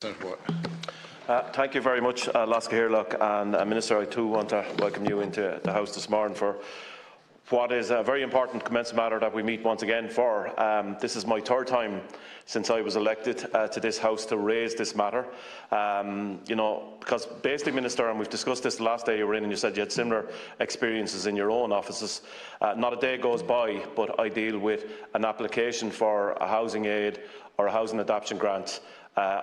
Thank you very much, Laska Hirlock, and Minister. I too want to welcome you into the House this morning for what is a very important commencement matter that we meet once again for. This is my third time since I was elected to this House to raise this matter. Because basically, Minister, and we've discussed this the last day you were in, and you said you had similar experiences in your own offices. Not a day goes by but I deal with an application for a housing aid or a housing adaptation grant,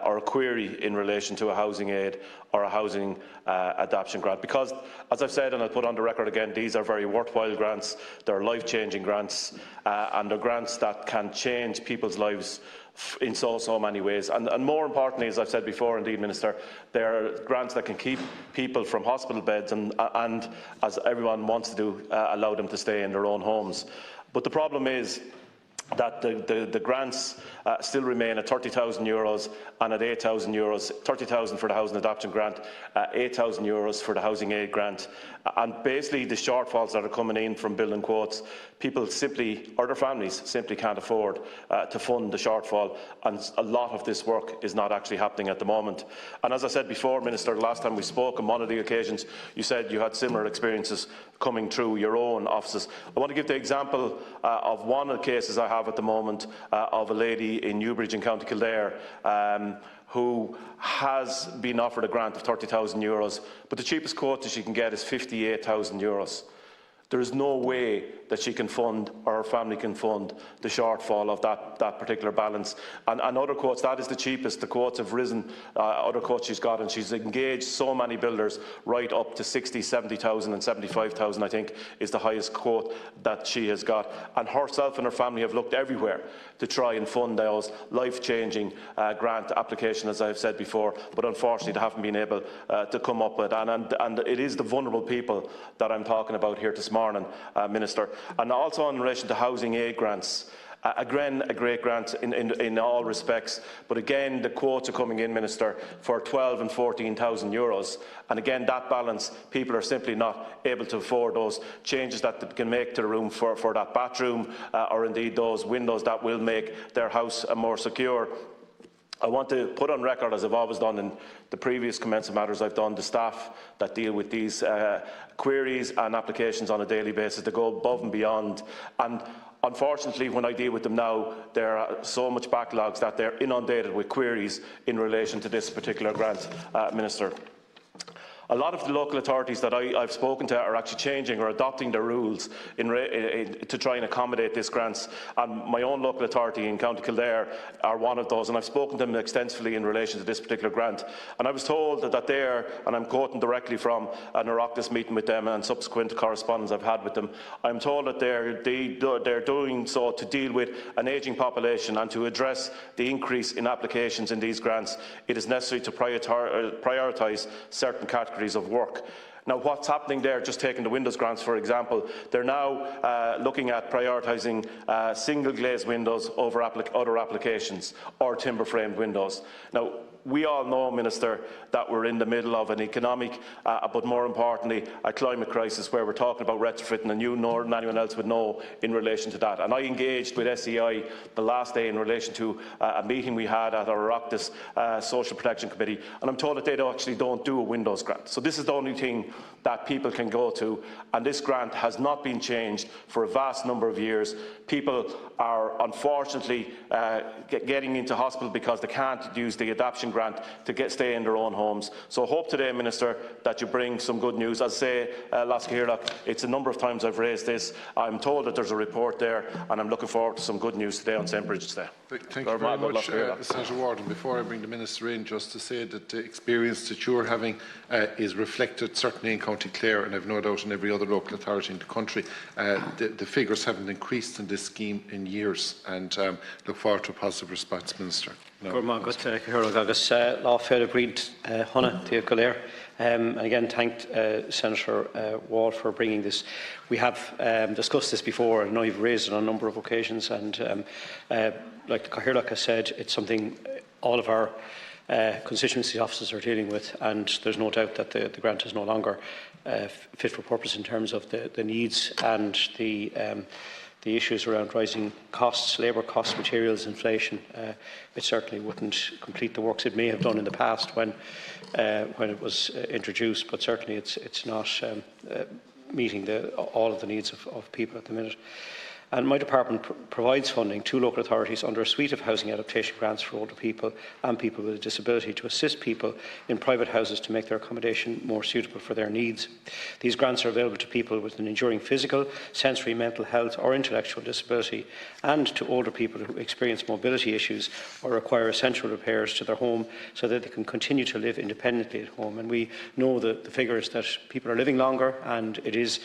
or a query in relation to a housing aid or a housing adaptation grant. Because, as I've said, and I'll put on the record again, these are very worthwhile grants, they're life-changing grants, and they're grants that can change people's lives in so many ways. And more importantly, as I've said before, indeed, Minister, they're grants that can keep people from hospital beds and as everyone wants to do, allow them to stay in their own homes. But the problem is that the grants still remain at €30,000 and at €8,000, 30,000 for the housing adoption grant, €8,000 for the housing aid grant. And basically the shortfalls that are coming in from building quotes, people simply, or their families, simply can't afford to fund the shortfall, and a lot of this work is not actually happening at the moment. And as I said before, Minister, the last time we spoke on one of the occasions, you said you had similar experiences coming through your own offices. I want to give the example of one of the cases I have at the moment of a lady in Newbridge in County Kildare who has been offered a grant of €30,000, but the cheapest quote that she can get is €58,000. There is no way that she can fund, or her family can fund, the shortfall of that particular balance. And other quotes, that is the cheapest. The quotes have risen, other quotes she's got, and she's engaged so many builders, right up to 60, 70,000 and 75,000, I think, is the highest quote that she has got. And herself and her family have looked everywhere to try and fund those life-changing grant applications, as I've said before, but unfortunately they haven't been able to come up with. And it is the vulnerable people that I'm talking about here this morning, Minister. And also in relation to housing aid grants, again, a great grant in all respects, but again the quotes are coming in, Minister, for €12,000 and €14,000, and again that balance, people are simply not able to afford those changes that they can make to the room for that bathroom, or indeed those windows that will make their house more secure. I want to put on record, as I've always done in the previous commencement matters I've done, the staff that deal with these queries and applications on a daily basis to go above and beyond. And unfortunately, when I deal with them now, there are so much backlogs that they're inundated with queries in relation to this particular grant, Minister. A lot of the local authorities that I've spoken to are actually changing or adopting their rules to try and accommodate this grants. And my own local authority in County Kildare are one of those, and I've spoken to them extensively in relation to this particular grant. And I was told that they're, and I'm quoting directly from an Oireachtas meeting with them and subsequent correspondence I've had with them, I'm told that they're doing so to deal with an ageing population and to address the increase in applications in these grants. It is necessary to prioritise certain categories of work. Now, what's happening there, just taking the windows grants for example, they're now looking at prioritising single glazed windows over other applications, or timber framed windows. Now, we all know, Minister, that we're in the middle of an economic, but more importantly, a climate crisis where we're talking about retrofitting, and you more than anyone else would know in relation to that. And I engaged with SEI the last day in relation to a meeting we had at our Oireachtas Social Protection Committee, and I'm told that they actually don't do a windows grant. So this is the only thing that people can go to, and this grant has not been changed for a vast number of years. People are unfortunately getting into hospital because they can't use the adoption grant to stay in their own homes. So I hope today, Minister, that you bring some good news. As I say, Laska Hirlock, it's a number of times I've raised this. I'm told that there's a report there, and I'm looking forward to some good news today on St. Bridget's Day. Thank you very much, Senator Warden. Before I bring the Minister in, just to say that the experience that you're having is reflected certainly in County Clare, and I've no doubt in every other local authority in the country. The figures haven't increased in this scheme in years, and look forward to a positive response, Minister. And again, thanked Senator Wall for bringing this. We have discussed this before, and I've raised it on a number of occasions. And like Hirlock has said, it's something all of our constituency offices are dealing with, and there's no doubt that the grant is no longer fit for purpose in terms of the needs and the the issues around rising costs, labour costs, materials, inflation, it certainly wouldn't complete the works it may have done in the past when it was introduced, but certainly it's not meeting all of the needs of people at the minute. And my department provides funding to local authorities under a suite of housing adaptation grants for older people and people with a disability to assist people in private houses to make their accommodation more suitable for their needs. These grants are available to people with an enduring physical, sensory, mental health or intellectual disability, and to older people who experience mobility issues or require essential repairs to their home so that they can continue to live independently at home. And we know the figures that people are living longer, and it is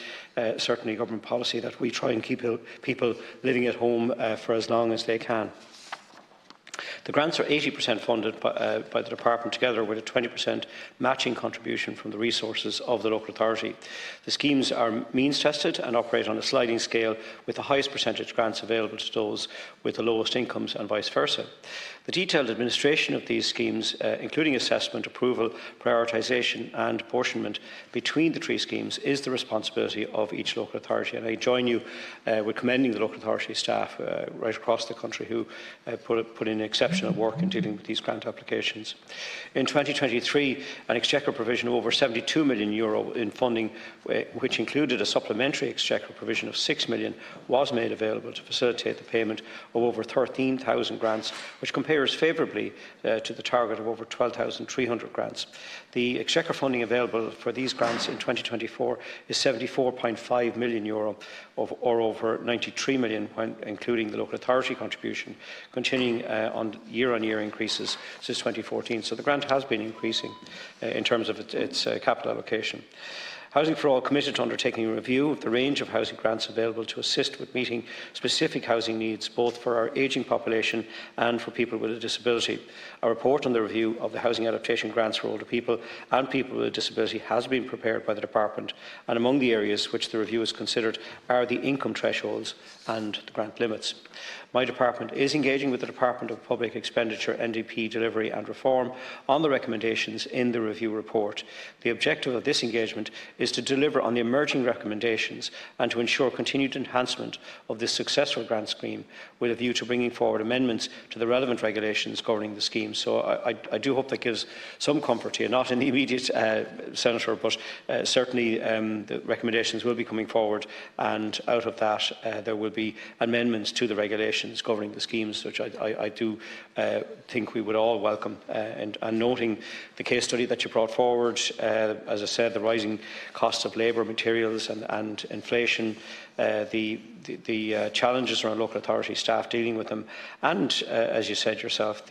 certainly government policy that we try and keep people living at home for as long as they can. The grants are 80% funded by the Department, together with a 20% matching contribution from the resources of the local authority. The schemes are means tested and operate on a sliding scale, with the highest percentage grants available to those with the lowest incomes and vice versa. The detailed administration of these schemes, including assessment, approval, prioritisation and apportionment between the three schemes, is the responsibility of each local authority. And I join you with commending the local authority staff right across the country who put in exceptional work in dealing with these grant applications. In 2023, an exchequer provision of over €72 million in funding, which included a supplementary exchequer provision of €6 million, was made available to facilitate the payment of over 13,000 grants, which compares favourably to the target of over 12,300 grants. The exchequer funding available for these grants in 2024 is €74.5 million, or over €93 million when including the local authority contribution, continuing on year-on-year increases since 2014. So the grant has been increasing in terms of its capital allocation. Housing for All committed to undertaking a review of the range of housing grants available to assist with meeting specific housing needs, both for our ageing population and for people with a disability. A report on the review of the housing adaptation grants for older people and people with a disability has been prepared by the Department, and among the areas which the review has considered are the income thresholds and the grant limits. My department is engaging with the Department of Public Expenditure, NDP Delivery and Reform on the recommendations in the review report. The objective of this engagement is to deliver on the emerging recommendations and to ensure continued enhancement of this successful grant scheme, with a view to bringing forward amendments to the relevant regulations governing the scheme. So I do hope that gives some comfort to you, not in the immediate, Senator, but certainly the recommendations will be coming forward, and out of that there will be amendments to the regulations governing the schemes, which I do think we would all welcome. And noting the case study that you brought forward, as I said, the rising costs of labour, materials and inflation, the challenges around local authority staff dealing with them, and as you said yourself,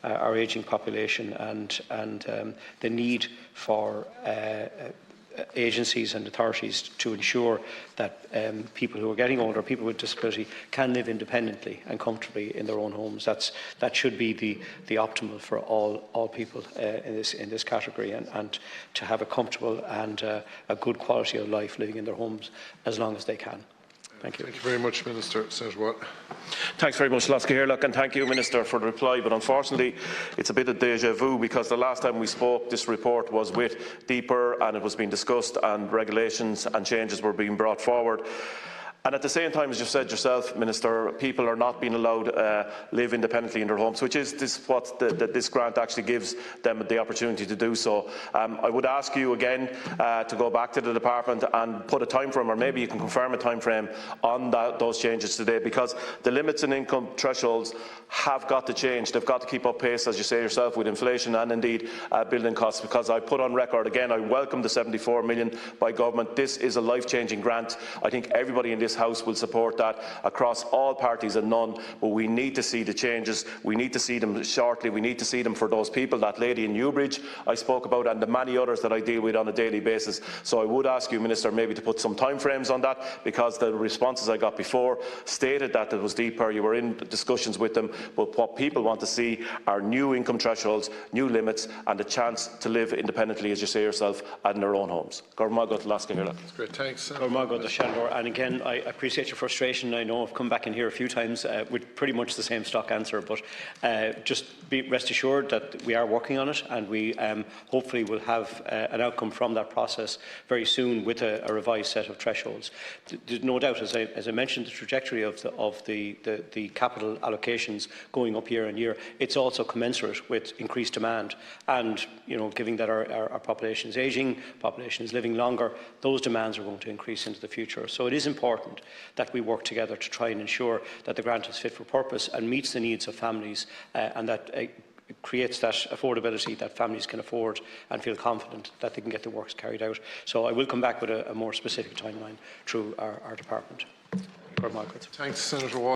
our ageing population and the need for agencies and authorities to ensure that people who are getting older, people with disability, can live independently and comfortably in their own homes. That should be the optimal for all people in this category, and to have a comfortable and a good quality of life living in their homes as long as they can. Thank you. Thank you very much, Minister. Senator Watt. Thanks very much, Laska Hirlock, and thank you, Minister, for the reply. But unfortunately, it's a bit of deja vu, because the last time we spoke, this report was with Deeper, and it was being discussed, and regulations and changes were being brought forward. And at the same time, as you said yourself, Minister, people are not being allowed to live independently in their homes, which is what this grant actually gives them the opportunity to do so. I would ask you again to go back to the Department and put a time frame, or maybe you can confirm a time frame on those changes today, because the limits and income thresholds have got to change. They've got to keep up pace, as you say yourself, with inflation and indeed building costs, because I put on record again, I welcome the €74 million by government. This is a life-changing grant. I think everybody in this House will support that across all parties and none, but we need to see the changes. We need to see them shortly. We need to see them for those people, that lady in Newbridge I spoke about, and the many others that I deal with on a daily basis. So I would ask you, Minister, maybe to put some time frames on that, because the responses I got before stated that it was Deeper, you were in discussions with them, but what people want to see are new income thresholds, new limits, and a chance to live independently, as you say yourself, in their own homes. That's great, thanks. And again, appreciate your frustration. I know I've come back in here a few times with pretty much the same stock answer, but just rest assured that we are working on it, and we hopefully will have an outcome from that process very soon with a revised set of thresholds. There's no doubt, as I mentioned, the trajectory of the capital allocations going up year on year. It's also commensurate with increased demand, and given that our population is ageing, population is living longer, those demands are going to increase into the future. So it is important that we work together to try and ensure that the grant is fit for purpose and meets the needs of families, and that it creates that affordability that families can afford and feel confident that they can get the works carried out. So I will come back with a more specific timeline through our department. Thanks, Senator Wall.